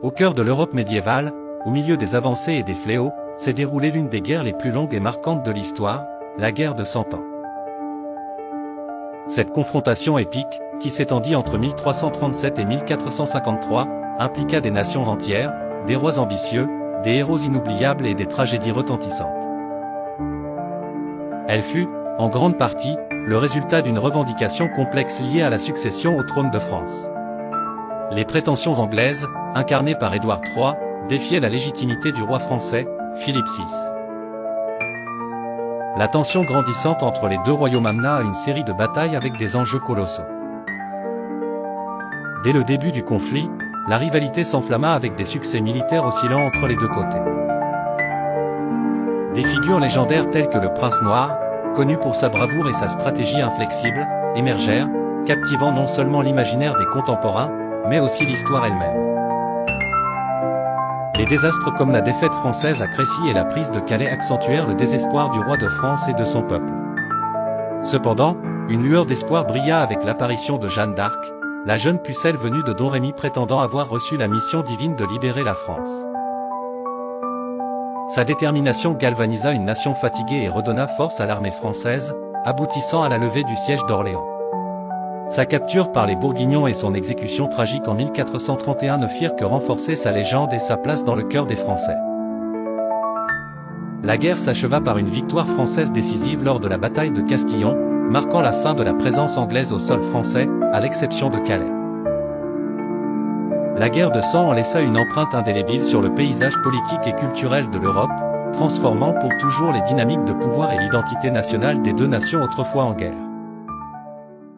Au cœur de l'Europe médiévale, au milieu des avancées et des fléaux, s'est déroulée l'une des guerres les plus longues et marquantes de l'histoire, la guerre de 100 ans. Cette confrontation épique, qui s'étendit entre 1337 et 1453, impliqua des nations entières, des rois ambitieux, des héros inoubliables et des tragédies retentissantes. Elle fut, en grande partie, le résultat d'une revendication complexe liée à la succession au trône de France. Les prétentions anglaises, incarnées par Édouard III, défiaient la légitimité du roi français, Philippe VI. La tension grandissante entre les deux royaumes amena à une série de batailles avec des enjeux colossaux. Dès le début du conflit, la rivalité s'enflamma avec des succès militaires oscillant entre les deux côtés. Des figures légendaires telles que le Prince Noir, connu pour sa bravoure et sa stratégie inflexible, émergèrent, captivant non seulement l'imaginaire des contemporains, mais aussi l'histoire elle-même. Les désastres comme la défaite française à Crécy et la prise de Calais accentuèrent le désespoir du roi de France et de son peuple. Cependant, une lueur d'espoir brilla avec l'apparition de Jeanne d'Arc, la jeune pucelle venue de Domrémy prétendant avoir reçu la mission divine de libérer la France. Sa détermination galvanisa une nation fatiguée et redonna force à l'armée française, aboutissant à la levée du siège d'Orléans. Sa capture par les Bourguignons et son exécution tragique en 1431 ne firent que renforcer sa légende et sa place dans le cœur des Français. La guerre s'acheva par une victoire française décisive lors de la bataille de Castillon, marquant la fin de la présence anglaise au sol français, à l'exception de Calais. La guerre de 100 Ans laissa une empreinte indélébile sur le paysage politique et culturel de l'Europe, transformant pour toujours les dynamiques de pouvoir et l'identité nationale des deux nations autrefois en guerre.